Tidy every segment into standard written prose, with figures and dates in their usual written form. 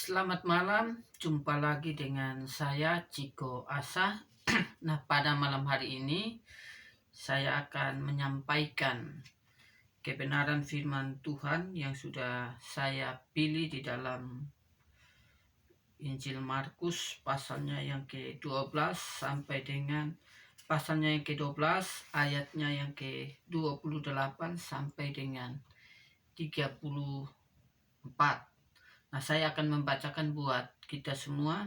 Selamat malam, jumpa lagi dengan saya Ciko Asa. Nah, pada malam hari ini saya akan menyampaikan kebenaran firman Tuhan yang sudah saya pilih di dalam Injil Markus pasalnya yang ke-12 sampai dengan pasalnya yang ke-12 ayatnya yang ke-28 sampai dengan 34. Nah, saya akan membacakan buat kita semua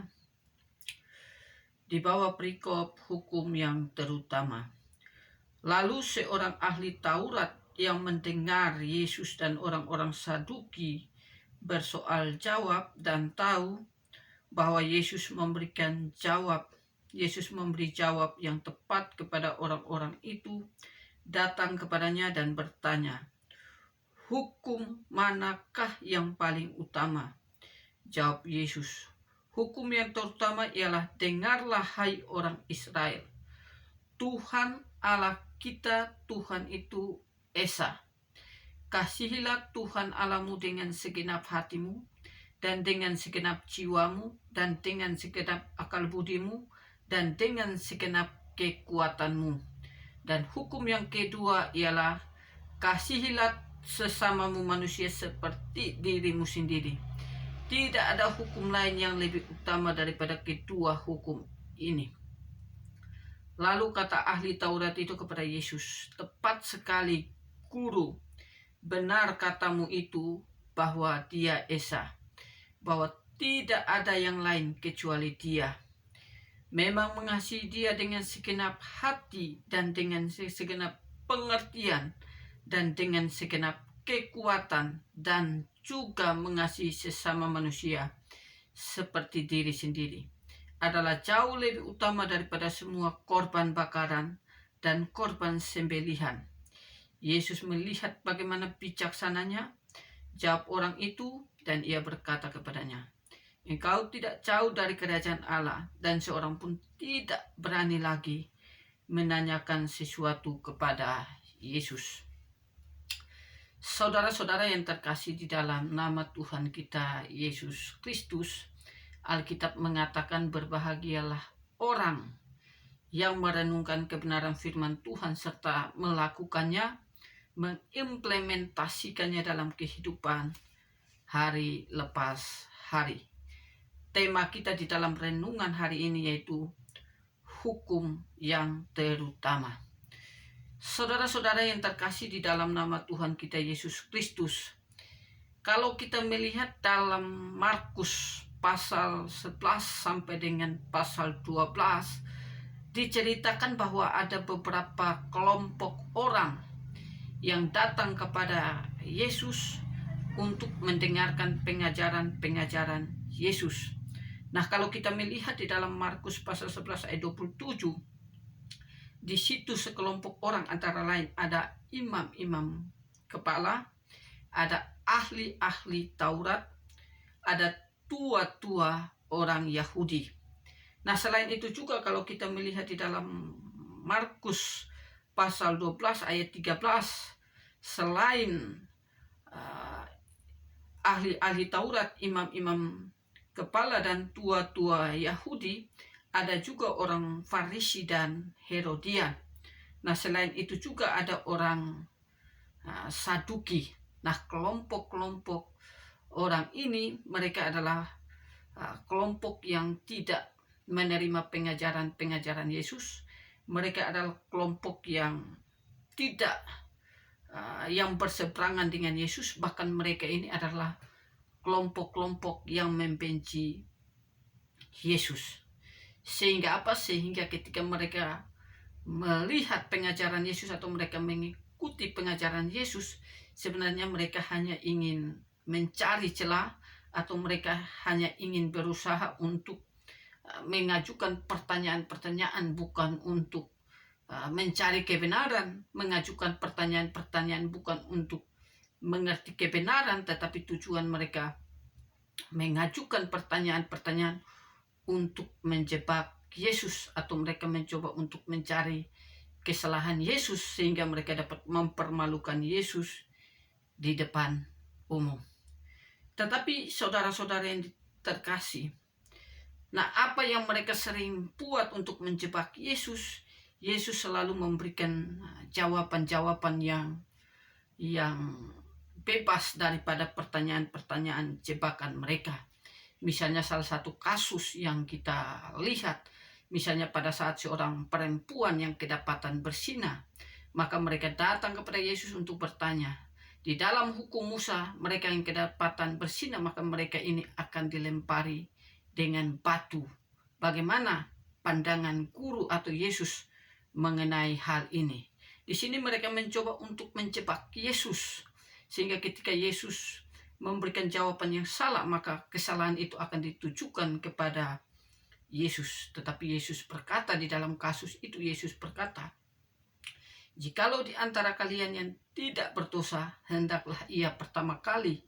di bawah perikop hukum yang terutama. Lalu seorang ahli Taurat yang mendengar Yesus dan orang-orang Saduki bersoal jawab dan tahu bahwa Yesus memberi jawab yang tepat kepada orang-orang itu, datang kepadanya dan bertanya, "Hukum manakah yang paling utama?" Jawab Yesus, "Hukum yang terutama ialah, dengarlah hai orang Israel. Tuhan Allah kita, Tuhan itu Esa. Kasihilah Tuhan Allahmu dengan segenap hatimu, dan dengan segenap jiwamu, dan dengan segenap akal budimu, dan dengan segenap kekuatanmu. Dan hukum yang kedua ialah, kasihilah sesamamu manusia seperti dirimu sendiri. Tidak ada hukum lain yang lebih utama daripada kedua hukum ini." Lalu kata ahli Taurat itu kepada Yesus, "Tepat sekali, Guru. Benar katamu itu bahwa Dia Esa, bahwa tidak ada yang lain kecuali Dia. Memang mengasihi Dia dengan segenap hati dan dengan segenap pengertian dan dengan segenap kekuatan, dan juga mengasihi sesama manusia seperti diri sendiri, adalah jauh lebih utama daripada semua korban bakaran dan korban sembelihan." Yesus melihat bagaimana bijaksananya jawab orang itu, dan ia berkata kepadanya, "Engkau tidak jauh dari kerajaan Allah." Dan seorang pun tidak berani lagi menanyakan sesuatu kepada Yesus. Saudara-saudara yang terkasih di dalam nama Tuhan kita Yesus Kristus, Alkitab mengatakan berbahagialah orang yang merenungkan kebenaran firman Tuhan serta melakukannya, mengimplementasikannya dalam kehidupan hari lepas hari. Tema kita di dalam renungan hari ini yaitu hukum yang terutama. Saudara-saudara yang terkasih di dalam nama Tuhan kita Yesus Kristus, kalau kita melihat dalam Markus pasal 11 sampai dengan pasal 12, diceritakan bahwa ada beberapa kelompok orang yang datang kepada Yesus untuk mendengarkan pengajaran-pengajaran Yesus. Nah, kalau kita melihat di dalam Markus pasal 11 ayat 27, di situ sekelompok orang antara lain ada imam-imam kepala, ada ahli-ahli Taurat, ada tua-tua orang Yahudi. Nah, selain itu juga kalau kita melihat di dalam Markus pasal 12 ayat 13, selain ahli-ahli Taurat, imam-imam kepala dan tua-tua Yahudi, ada juga orang Farisi dan Herodian. Nah, selain itu juga ada orang Saduki. Nah, kelompok-kelompok orang ini, mereka adalah kelompok yang tidak menerima pengajaran-pengajaran Yesus. Mereka adalah kelompok yang tidak yang berseberangan dengan Yesus. Bahkan mereka ini adalah kelompok-kelompok yang membenci Yesus. Sehingga apa? Sehingga ketika mereka melihat pengajaran Yesus atau mereka mengikuti pengajaran Yesus, sebenarnya mereka hanya ingin mencari celah, atau mereka hanya ingin berusaha untuk mengajukan pertanyaan-pertanyaan, bukan untuk mencari kebenaran, mengajukan pertanyaan-pertanyaan bukan untuk mengerti kebenaran, tetapi tujuan mereka mengajukan pertanyaan-pertanyaan untuk menjebak Yesus, atau mereka mencoba untuk mencari kesalahan Yesus sehingga mereka dapat mempermalukan Yesus di depan umum. Tetapi saudara-saudara yang terkasih. Nah, apa yang mereka sering buat untuk menjebak Yesus, Yesus selalu memberikan jawaban-jawaban yang bebas daripada pertanyaan-pertanyaan jebakan mereka. Misalnya salah satu kasus yang kita lihat, misalnya pada saat seorang perempuan yang kedapatan bersinah, maka mereka datang kepada Yesus untuk bertanya. Di dalam hukum Musa, mereka yang kedapatan bersinah, maka mereka ini akan dilempari dengan batu. Bagaimana pandangan guru atau Yesus mengenai hal ini? Di sini mereka mencoba untuk menjebak Yesus, sehingga ketika Yesus memberikan jawaban yang salah, maka kesalahan itu akan ditujukan kepada Yesus. Tetapi Yesus berkata di dalam kasus itu, Yesus berkata, "Jikalau di antara kalian yang tidak berdosa, hendaklah ia pertama kali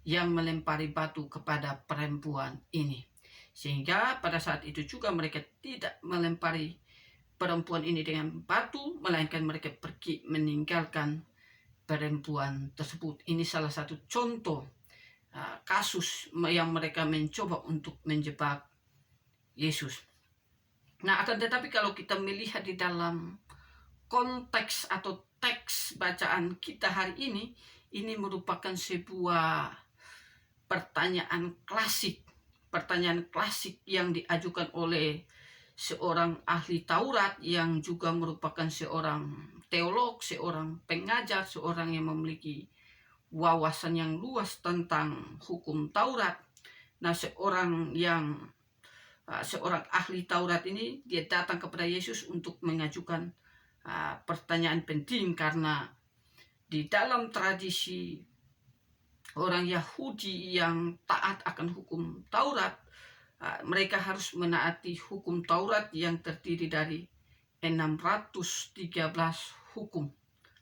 yang melempari batu kepada perempuan ini." Sehingga pada saat itu juga mereka tidak melempari perempuan ini dengan batu, melainkan mereka pergi meninggalkan perempuan tersebut. Ini salah satu contoh kasus yang mereka mencoba untuk menjebak Yesus. Nah, akan tetapi kalau kita melihat di dalam konteks atau teks bacaan kita hari ini merupakan sebuah pertanyaan klasik yang diajukan oleh seorang ahli Taurat yang juga merupakan seorang teolog, seorang pengajar, seorang yang memiliki wawasan yang luas tentang hukum Taurat. Nah, seorang ahli Taurat ini, dia datang kepada Yesus untuk mengajukan pertanyaan penting, karena di dalam tradisi orang Yahudi yang taat akan hukum Taurat, mereka harus menaati hukum Taurat yang terdiri dari 613 hukum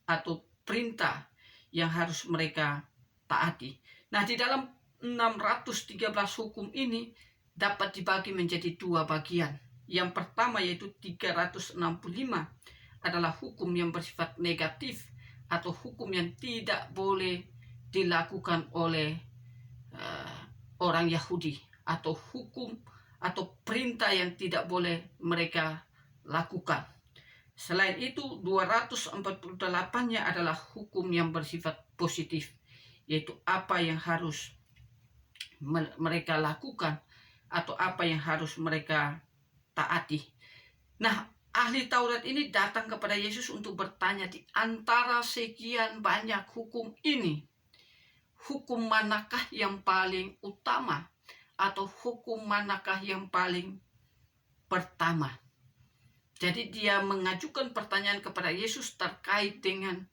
atau perintah yang harus mereka taati. Nah, di dalam 613 hukum ini dapat dibagi menjadi dua bagian. Yang pertama yaitu 365 adalah hukum yang bersifat negatif atau hukum yang tidak boleh dilakukan oleh orang Yahudi, atau hukum atau perintah yang tidak boleh mereka lakukan. Selain itu, 248-nya adalah hukum yang bersifat positif, yaitu apa yang harus mereka lakukan atau apa yang harus mereka taati. Nah, ahli Taurat ini datang kepada Yesus untuk bertanya, di antara sekian banyak hukum ini, hukum manakah yang paling utama atau hukum manakah yang paling pertama? Jadi dia mengajukan pertanyaan kepada Yesus terkait dengan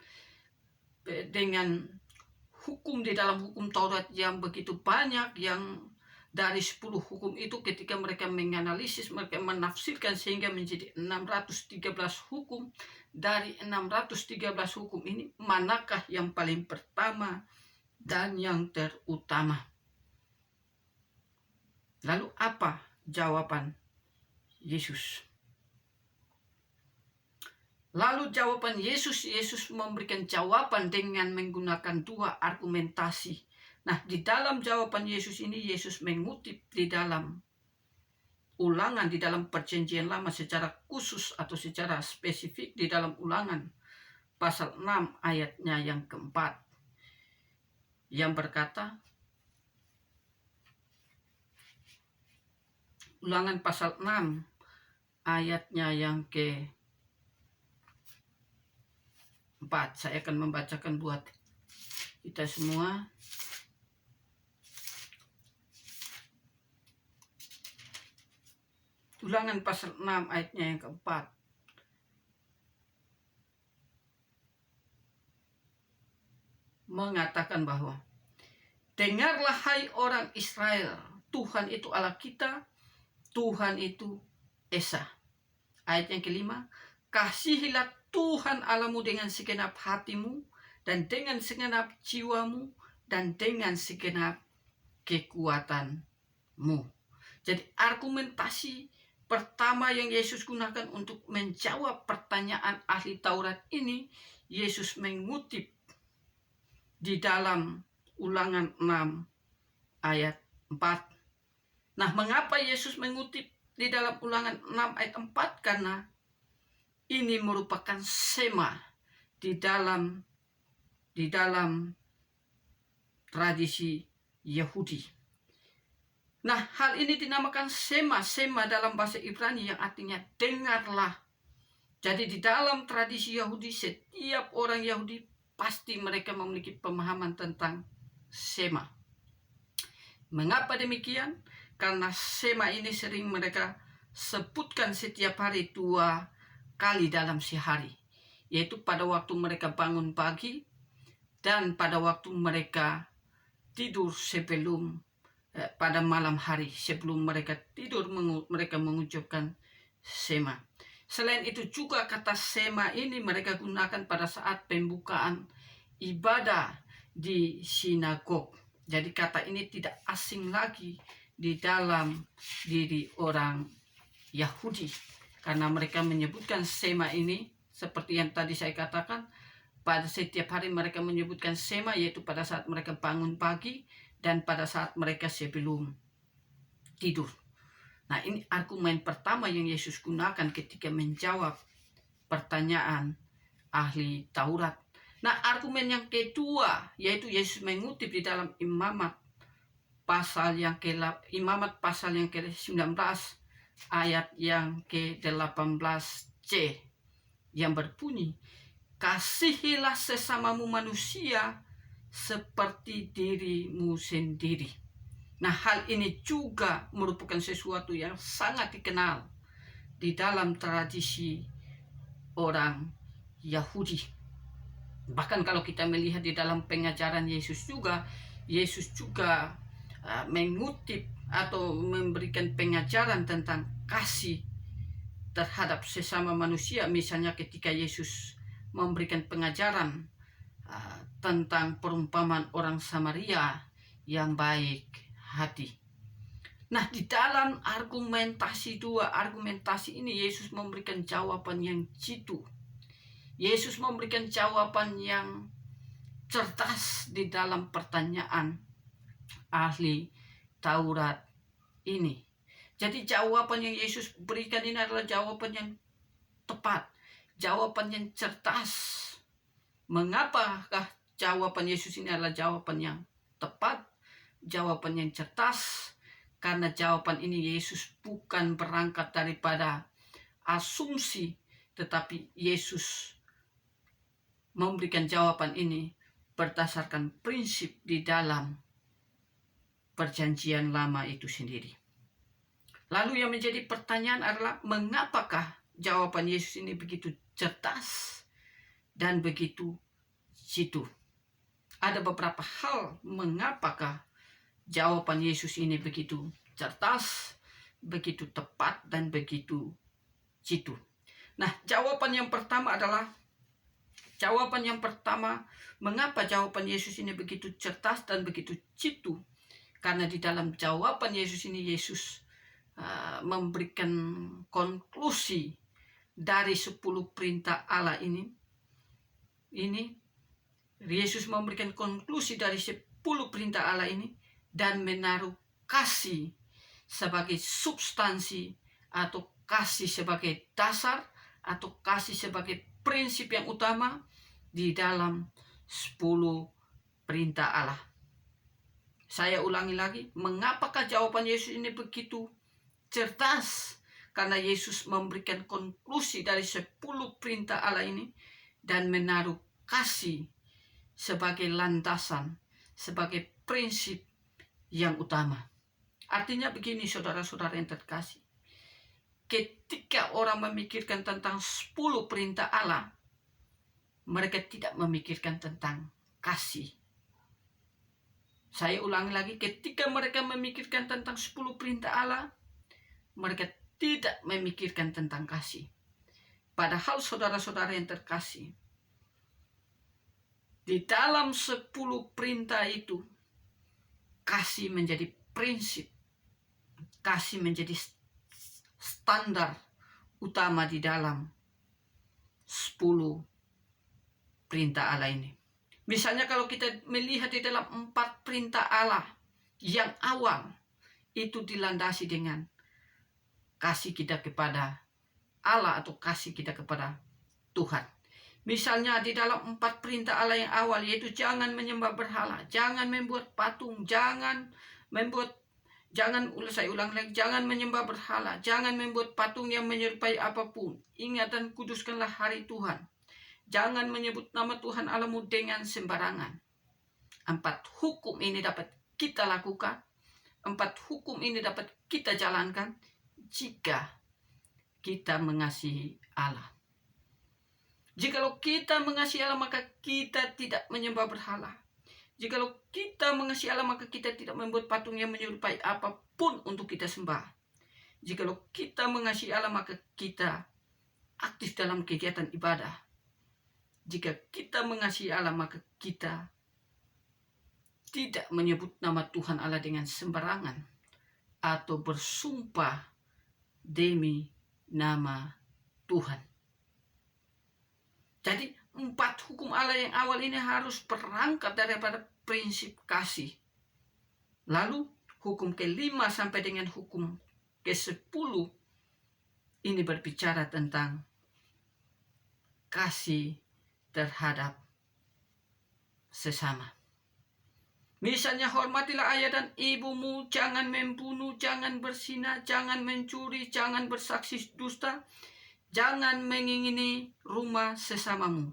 hukum di dalam hukum Taurat yang begitu banyak, yang dari 10 hukum itu ketika mereka menganalisis, mereka menafsirkan sehingga menjadi 613 hukum. Dari 613 hukum ini, manakah yang paling pertama dan yang terutama? Lalu apa jawaban Yesus? Lalu jawaban Yesus memberikan jawaban dengan menggunakan dua argumentasi. Nah, di dalam jawaban Yesus ini, Yesus mengutip di dalam Ulangan, di dalam Perjanjian Lama secara khusus atau secara spesifik di dalam Ulangan pasal 6 ayatnya yang keempat, yang berkata, Ulangan pasal 6 ayatnya yang ke-4. Saya akan membacakan buat kita semua. Ulangan pasal 6 ayatnya yang ke-4. Mengatakan bahwa, "Dengarlah hai orang Israel, Tuhan itu Allah kita, Tuhan itu Esa." Ayat yang ke-5, "Kasihilah Tuhan Allahmu dengan segenap hatimu, dan dengan segenap jiwamu, dan dengan segenap kekuatanmu." Jadi argumentasi pertama yang Yesus gunakan untuk menjawab pertanyaan ahli Taurat ini, Yesus mengutip di dalam Ulangan 6 ayat 4. Nah, mengapa Yesus mengutip di dalam Ulangan 6 ayat 4? Karena ini merupakan sema di dalam tradisi Yahudi. Nah, hal ini dinamakan sema dalam bahasa Ibrani yang artinya dengarlah. Jadi di dalam tradisi Yahudi, setiap orang Yahudi pasti mereka memiliki pemahaman tentang sema. Mengapa demikian? Karena sema ini sering mereka sebutkan setiap hari 2 kali dalam sehari, yaitu pada waktu mereka bangun pagi dan pada waktu mereka tidur pada malam hari sebelum mereka tidur, mereka mengucapkan sema. Selain itu juga kata sema ini mereka gunakan pada saat pembukaan ibadah di sinagog. Jadi kata ini tidak asing lagi di dalam diri orang Yahudi, karena mereka menyebutkan sema ini seperti yang tadi saya katakan, pada setiap hari mereka menyebutkan sema, yaitu pada saat mereka bangun pagi dan pada saat mereka sebelum tidur. Nah, ini argumen pertama yang Yesus gunakan ketika menjawab pertanyaan ahli Taurat. Nah, argumen yang kedua yaitu Yesus mengutip di dalam Imamat pasal yang ke-19 ayat yang ke-18c yang berbunyi, kasihilah sesamamu manusia seperti dirimu sendiri. Nah, hal ini juga merupakan sesuatu yang sangat dikenal di dalam tradisi orang Yahudi. Bahkan kalau kita melihat di dalam pengajaran Yesus juga mengutip atau memberikan pengajaran tentang kasih terhadap sesama manusia. Misalnya ketika Yesus memberikan pengajaran tentang perumpamaan orang Samaria yang baik hati. Nah, di dalam argumentasi ini Yesus memberikan jawaban yang jitu. Yesus memberikan jawaban yang cerdas di dalam pertanyaan ahli Taurat ini. Jadi jawaban yang Yesus berikan ini adalah jawaban yang tepat, jawaban yang cerdas. Mengapakah jawaban Yesus ini adalah jawaban yang tepat, jawaban yang cerdas? Karena jawaban ini Yesus bukan berangkat daripada asumsi, tetapi Yesus memberikan jawaban ini berdasarkan prinsip di dalam Perjanjian Lama itu sendiri. Lalu yang menjadi pertanyaan adalah, mengapakah jawaban Yesus ini begitu cerdas dan begitu jitu? Ada beberapa hal mengapakah jawaban Yesus ini begitu cerdas, begitu tepat, dan begitu jitu. Nah, jawaban yang pertama, mengapa jawaban Yesus ini begitu cerdas dan begitu jitu? Karena di dalam jawaban Yesus ini, Yesus memberikan konklusi dari 10 perintah Allah ini. Yesus memberikan konklusi dari 10 perintah Allah ini dan menaruh kasih sebagai substansi, atau kasih sebagai dasar, atau kasih sebagai prinsip yang utama di dalam 10 perintah Allah. Saya ulangi lagi, mengapakah jawaban Yesus ini begitu cerdas? Karena Yesus memberikan konklusi dari 10 perintah Allah ini dan menaruh kasih sebagai landasan, sebagai prinsip yang utama. Artinya begini, saudara-saudara yang terkasih, ketika orang memikirkan tentang 10 perintah Allah, mereka tidak memikirkan tentang kasih. Saya ulangi lagi, ketika mereka memikirkan tentang 10 perintah Allah, mereka tidak memikirkan tentang kasih. Padahal saudara-saudara yang terkasih, di dalam 10 perintah itu, kasih menjadi prinsip, kasih menjadi standar utama di dalam 10 perintah Allah ini. Misalnya kalau kita melihat di dalam 4 perintah Allah yang awal, itu dilandasi dengan kasih kita kepada Allah atau kasih kita kepada Tuhan. Misalnya di dalam 4 perintah Allah yang awal, yaitu jangan menyembah berhala, jangan membuat patung, jangan saya ulang lagi, jangan menyembah berhala, jangan membuat patung yang menyerupai apapun. Ingat dan kuduskanlah hari Tuhan. Jangan menyebut nama Tuhan Allahmu dengan sembarangan. 4 hukum ini dapat kita lakukan. 4 hukum ini dapat kita jalankan jika kita mengasihi Allah. Jikalau kita mengasihi Allah, maka kita tidak menyembah berhala. Jikalau kita mengasihi Allah, maka kita tidak membuat patung yang menyerupai apapun untuk kita sembah. Jikalau kita mengasihi Allah, maka kita aktif dalam kegiatan ibadah. Jika kita mengasihi Allah, maka kita tidak menyebut nama Tuhan Allah dengan sembarangan atau bersumpah demi nama Tuhan. Jadi 4 hukum Allah yang awal ini harus berangkat daripada prinsip kasih. Lalu hukum ke-5 sampai dengan hukum ke-10 ini berbicara tentang kasih terhadap sesama. Misalnya, hormatilah ayah dan ibumu, jangan membunuh, jangan berzina, jangan mencuri, jangan bersaksi dusta, jangan mengingini rumah sesamamu.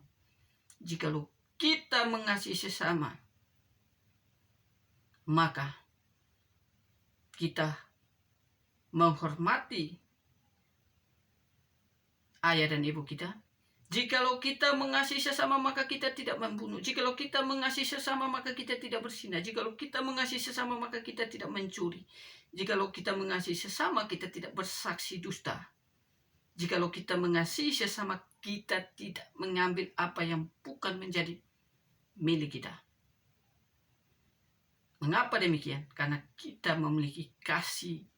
Jikalau kita mengasihi sesama, maka kita menghormati ayah dan ibu kita. Jikalau kita mengasihi sesama, maka kita tidak membunuh. Jikalau kita mengasihi sesama, maka kita tidak berzina. Jikalau kita mengasihi sesama, maka kita tidak mencuri. Jikalau kita mengasihi sesama, kita tidak bersaksi dusta. Jikalau kita mengasihi sesama, kita tidak mengambil apa yang bukan menjadi milik kita. Mengapa demikian? Karena kita memiliki kasih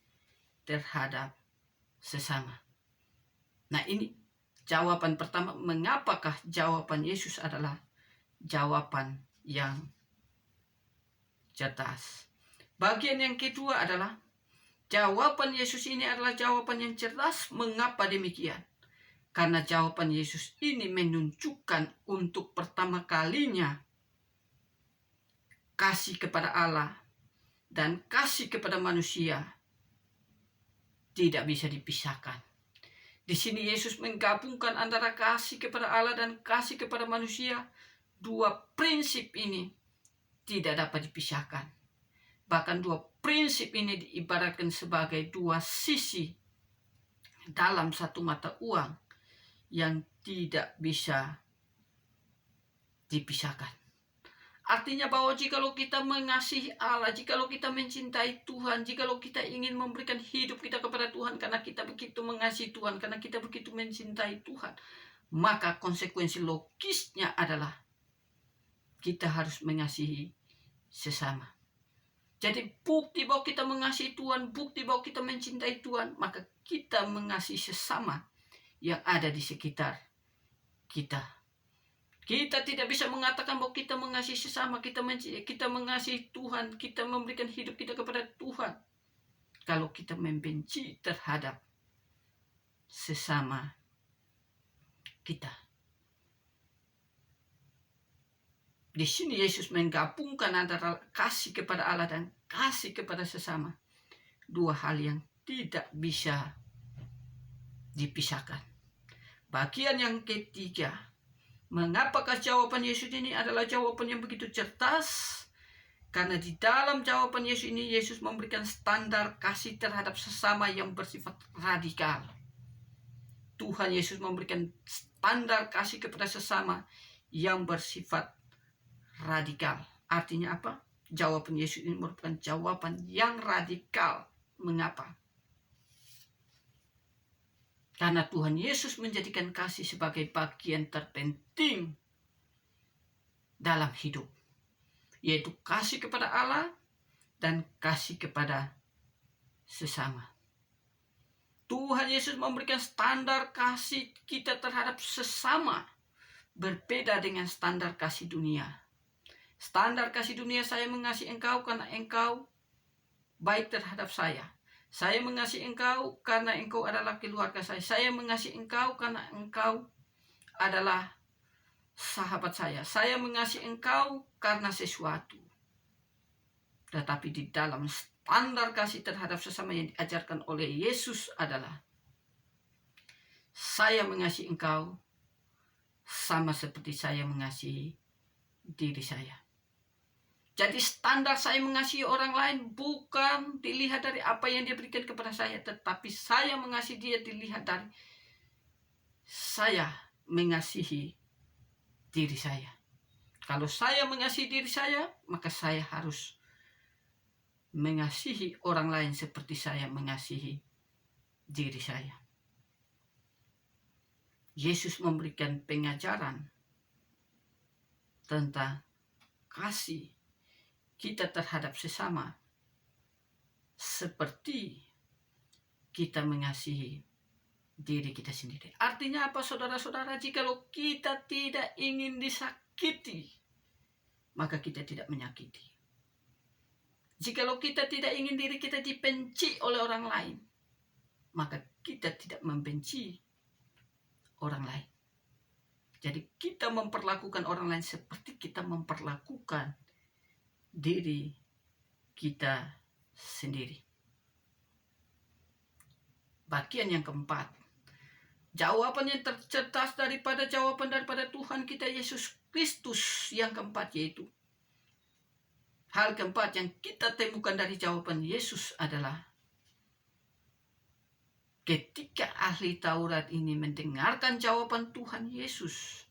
terhadap sesama. Nah, ini jawaban pertama, mengapakah jawaban Yesus adalah jawaban yang cerdas. Bagian yang kedua adalah jawaban Yesus ini adalah jawaban yang cerdas. Mengapa demikian? Karena jawaban Yesus ini menunjukkan untuk pertama kalinya kasih kepada Allah dan kasih kepada manusia tidak bisa dipisahkan. Di sini Yesus menggabungkan antara kasih kepada Allah dan kasih kepada manusia. 2 prinsip ini tidak dapat dipisahkan. Bahkan 2 prinsip ini diibaratkan sebagai 2 sisi dalam satu mata uang yang tidak bisa dipisahkan. Artinya bahwa jikalau kita mengasihi Allah, jikalau kita mencintai Tuhan, jikalau kita ingin memberikan hidup kita kepada Tuhan karena kita begitu mengasihi Tuhan, karena kita begitu mencintai Tuhan, maka konsekuensi logisnya adalah kita harus mengasihi sesama. Jadi bukti bahwa kita mengasihi Tuhan, bukti bahwa kita mencintai Tuhan, maka kita mengasihi sesama yang ada di sekitar kita. Kita tidak bisa mengatakan bahwa kita mengasihi sesama, kita mengasihi Tuhan, kita memberikan hidup kita kepada Tuhan, kalau kita membenci terhadap sesama kita. Di sini Yesus menggabungkan antara kasih kepada Allah dan kasih kepada sesama. 2 hal yang tidak bisa dipisahkan. Bagian yang ketiga, mengapakah jawaban Yesus ini adalah jawaban yang begitu cerdas? Karena di dalam jawaban Yesus ini, Yesus memberikan standar kasih terhadap sesama yang bersifat radikal. Tuhan Yesus memberikan standar kasih kepada sesama yang bersifat radikal. Artinya apa? Jawaban Yesus ini merupakan jawaban yang radikal. Mengapa? Karena Tuhan Yesus menjadikan kasih sebagai bagian terpenting dalam hidup, yaitu kasih kepada Allah dan kasih kepada sesama. Tuhan Yesus memberikan standar kasih kita terhadap sesama berbeda dengan standar kasih dunia. Standar kasih dunia, saya mengasihi engkau karena engkau baik terhadap saya. Saya mengasihi engkau karena engkau adalah keluarga saya. Saya mengasihi engkau karena engkau adalah sahabat saya. Saya mengasihi engkau karena sesuatu. Tetapi di dalam standar kasih terhadap sesama yang diajarkan oleh Yesus adalah saya mengasihi engkau sama seperti saya mengasihi diri saya. Jadi standar saya mengasihi orang lain bukan dilihat dari apa yang dia berikan kepada saya, tetapi saya mengasihi dia dilihat dari saya mengasihi diri saya. Kalau saya mengasihi diri saya, maka saya harus mengasihi orang lain seperti saya mengasihi diri saya. Yesus memberikan pengajaran tentang kasih kita terhadap sesama seperti kita mengasihi diri kita sendiri. Artinya apa, saudara-saudara? Jikalau kita tidak ingin disakiti, maka kita tidak menyakiti. Jikalau kita tidak ingin diri kita dibenci oleh orang lain, maka kita tidak membenci orang lain. Jadi kita memperlakukan orang lain seperti kita memperlakukan diri kita sendiri. Bagian yang keempat, jawaban yang tercerdas daripada Tuhan kita Yesus Kristus yang keempat, yaitu hal keempat yang kita temukan dari jawaban Yesus adalah ketika ahli Taurat ini mendengarkan jawaban Tuhan Yesus,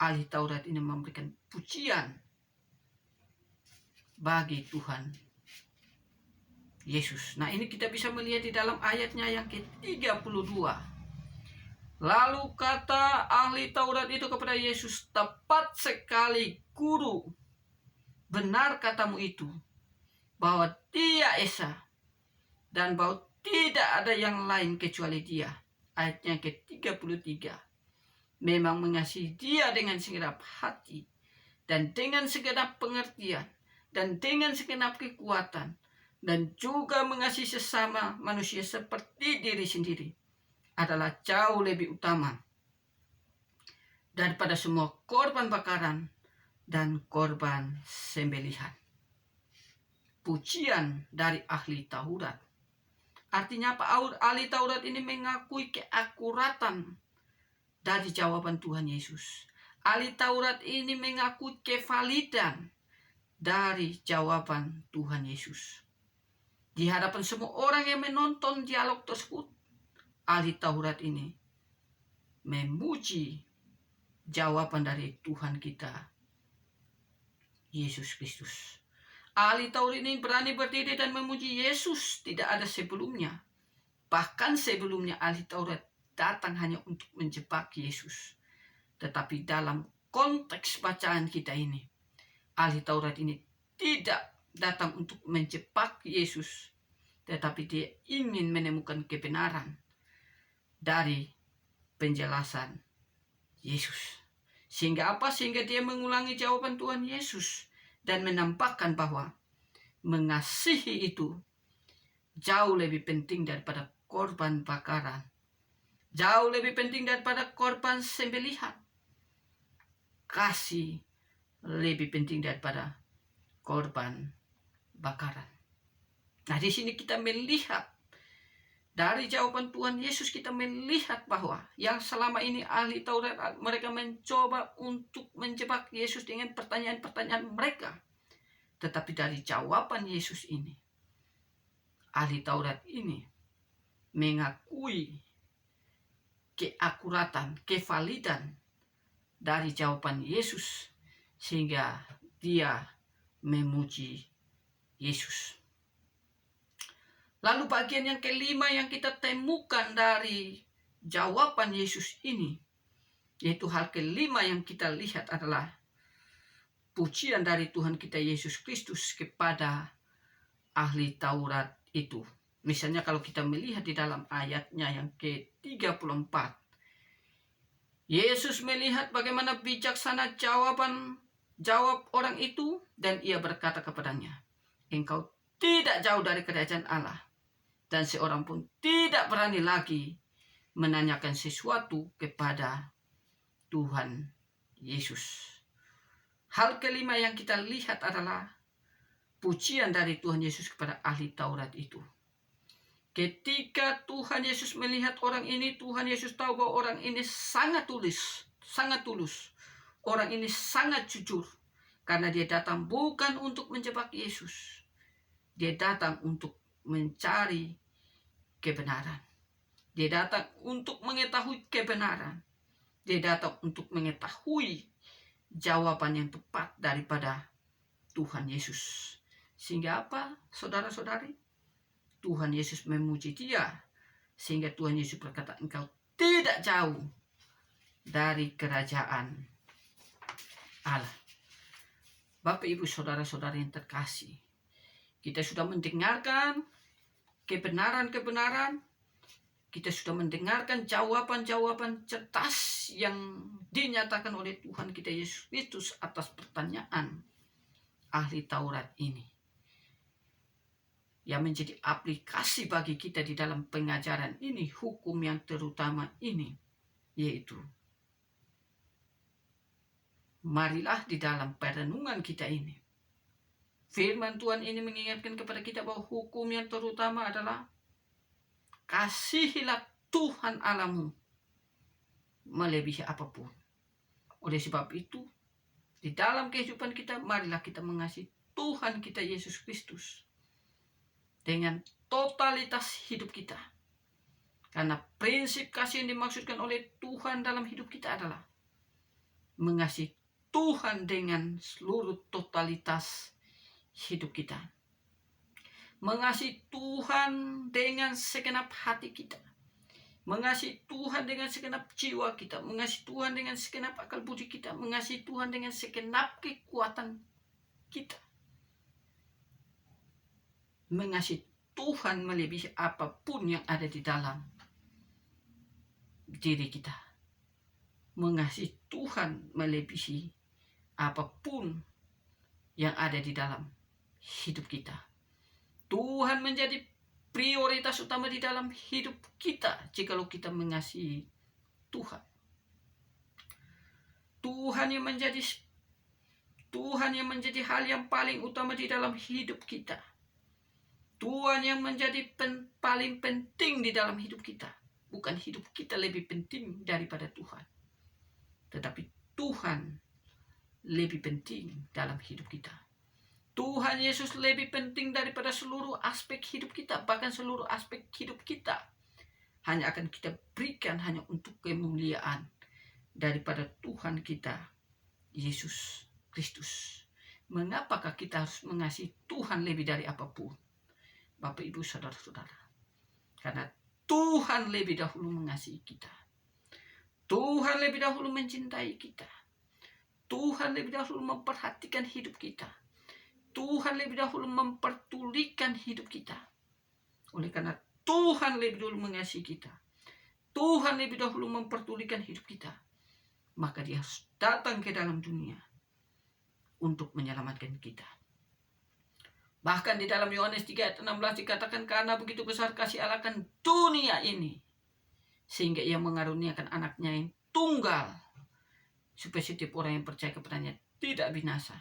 ahli Taurat ini memberikan pujian bagi Tuhan Yesus. Nah, ini kita bisa melihat di dalam ayatnya yang ke-32. Lalu kata ahli Taurat itu kepada Yesus, "Tepat sekali, Guru. Benar katamu itu, bahwa Dia Esa, dan bahwa tidak ada yang lain kecuali Dia." Ayatnya ke-33. Memang mengasihi Dia dengan segenap hati, dan dengan segenap pengertian, dan dengan segenap kekuatan, dan juga mengasihi sesama manusia seperti diri sendiri adalah jauh lebih utama daripada semua korban bakaran dan korban sembelihan. Pujian dari ahli Taurat. Artinya apa? Ahli Taurat ini mengakui keakuratan dari jawaban Tuhan Yesus. Ahli Taurat ini mengakui kevalidan dari jawaban Tuhan Yesus. Di hadapan semua orang yang menonton dialog tersebut, ahli Taurat ini memuji jawaban dari Tuhan kita Yesus Kristus. Ahli Taurat ini berani berdiri dan memuji Yesus tidak ada sebelumnya. Bahkan sebelumnya ahli Taurat datang hanya untuk menjebak Yesus. Tetapi dalam konteks bacaan kita ini, ahli Taurat ini tidak datang untuk menjebak Yesus, tetapi dia ingin menemukan kebenaran dari penjelasan Yesus. Sehingga apa? Sehingga dia mengulangi jawaban Tuhan Yesus dan menampakkan bahwa mengasihi itu jauh lebih penting daripada korban bakaran, jauh lebih penting daripada korban sembelihan. Kasih lebih penting daripada korban bakaran. Nah, di sini kita melihat dari jawaban Tuhan Yesus, kita melihat bahwa yang selama ini ahli Taurat mereka mencoba untuk menjebak Yesus dengan pertanyaan-pertanyaan mereka. Tetapi dari jawaban Yesus ini, ahli Taurat ini mengakui keakuratan, kevalidan dari jawaban Yesus, sehingga dia memuji Yesus. Lalu bagian yang kelima yang kita temukan dari jawaban Yesus ini, yaitu hal kelima yang kita lihat adalah pujian dari Tuhan kita Yesus Kristus kepada ahli Taurat itu. Misalnya kalau kita melihat di dalam ayatnya yang ke-34, Yesus melihat bagaimana bijaksana jawab orang itu, dan ia berkata kepadanya, "Engkau tidak jauh dari kerajaan Allah. Dan seorang pun tidak berani lagi menanyakan sesuatu kepada Tuhan Yesus. Hal kelima yang kita lihat adalah pujian dari Tuhan Yesus kepada ahli Taurat itu. Ketika Tuhan Yesus melihat orang ini, Tuhan Yesus tahu bahwa orang ini sangat tulus. Orang ini sangat jujur. Karena dia datang bukan untuk menjebak Yesus. Dia datang untuk mencari kebenaran. Dia datang untuk mengetahui kebenaran. Dia datang untuk mengetahui jawaban yang tepat daripada Tuhan Yesus. Sehingga apa, saudara-saudari? Tuhan Yesus memuji dia. Sehingga Tuhan Yesus berkata, engkau tidak jauh dari kerajaan Allah. Bapak, Ibu, saudara-saudari yang terkasih, kita sudah mendengarkan kebenaran-kebenaran. Kita sudah mendengarkan jawaban-jawaban cerdas yang dinyatakan oleh Tuhan kita Yesus Kristus atas pertanyaan ahli Taurat ini. Yang menjadi aplikasi bagi kita di dalam pengajaran ini, hukum yang terutama ini, yaitu marilah di dalam perenungan kita ini, firman Tuhan ini mengingatkan kepada kita bahwa hukum yang terutama adalah kasihilah Tuhan Allahmu melebihi apapun. Oleh sebab itu, di dalam kehidupan kita, marilah kita mengasihi Tuhan kita Yesus Kristus dengan totalitas hidup kita. Karena prinsip kasih yang dimaksudkan oleh Tuhan dalam hidup kita adalah mengasihi Tuhan dengan seluruh totalitas hidup kita. Mengasihi Tuhan dengan segenap hati kita. Mengasihi Tuhan dengan segenap jiwa kita. Mengasihi Tuhan dengan segenap akal budi kita. Mengasihi Tuhan dengan segenap kekuatan kita. Mengasihi Tuhan melebihi apapun yang ada di dalam diri kita. Mengasihi Tuhan melebihi apapun yang ada di dalam hidup kita. Tuhan menjadi prioritas utama di dalam hidup kita jikalau kita mengasihi Tuhan. Tuhan yang menjadi hal yang paling utama di dalam hidup kita. Tuhan yang menjadi paling penting di dalam hidup kita. Bukan hidup kita lebih penting daripada Tuhan, tetapi Tuhan lebih penting dalam hidup kita. Tuhan Yesus lebih penting daripada seluruh aspek hidup kita. Bahkan seluruh aspek hidup kita hanya akan kita berikan hanya untuk kemuliaan daripada Tuhan kita Yesus Kristus. Mengapakah kita harus mengasihi Tuhan lebih dari apapun? Bapak, Ibu, saudara-saudara, karena Tuhan lebih dahulu mengasihi kita. Tuhan lebih dahulu mencintai kita. Tuhan lebih dahulu memperhatikan hidup kita. Tuhan lebih dahulu mempertulikan hidup kita. Oleh karena Tuhan lebih dahulu mengasihi kita, Tuhan lebih dahulu mempertulikan hidup kita, maka dia harus datang ke dalam dunia untuk menyelamatkan kita. Bahkan di dalam Yohanes 3 ayat 16 dikatakan, karena begitu besar kasih Allah akan dunia ini, sehingga ia mengaruniakan anaknya yang tunggal, supaya setiap orang yang percaya kepadanya tidak binasa,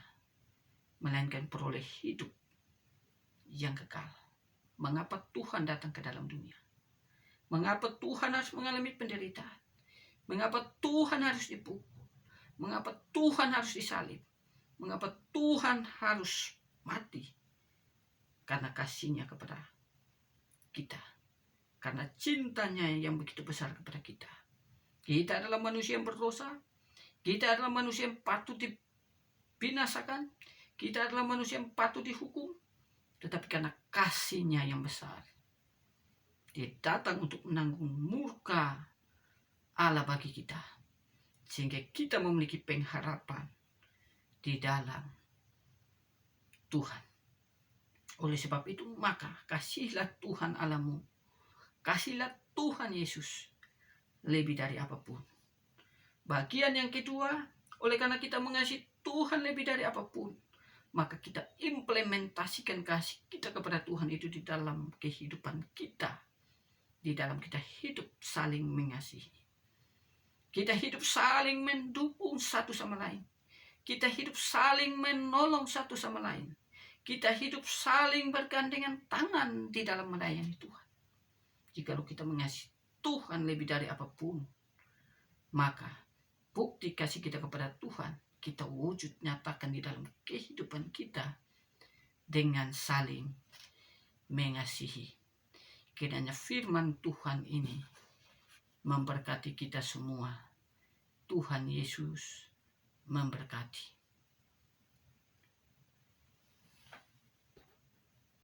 melainkan peroleh hidup yang kekal. Mengapa Tuhan datang ke dalam dunia? Mengapa Tuhan harus mengalami penderitaan? Mengapa Tuhan harus dipukul? Mengapa Tuhan harus disalib? Mengapa Tuhan harus mati? Karena kasihnya kepada kita. Karena cintanya yang begitu besar kepada kita. Kita adalah manusia yang berdosa. Kita adalah manusia yang patut dibinasakan. Kita adalah manusia yang patut dihukum. Tetapi karena kasihnya yang besar, dia datang untuk menanggung murka Allah bagi kita. Sehingga kita memiliki pengharapan di dalam Tuhan. Oleh sebab itu, maka kasihilah Tuhan Allahmu. Kasihilah Tuhan Yesus lebih dari apapun. Bagian yang kedua, oleh karena kita mengasihi Tuhan lebih dari apapun, maka kita implementasikan kasih kita kepada Tuhan itu di dalam kehidupan kita. Di dalam kita hidup saling mengasihi. Kita hidup saling mendukung satu sama lain. Kita hidup saling menolong satu sama lain. Kita hidup saling bergandengan tangan di dalam melayani Tuhan. Jikalau kita mengasihi Tuhan lebih dari apapun, maka bukti kasih kita kepada Tuhan kita wujud nyatakan di dalam kehidupan kita dengan saling mengasihi. Kiranya firman Tuhan ini memberkati kita semua. Tuhan Yesus memberkati.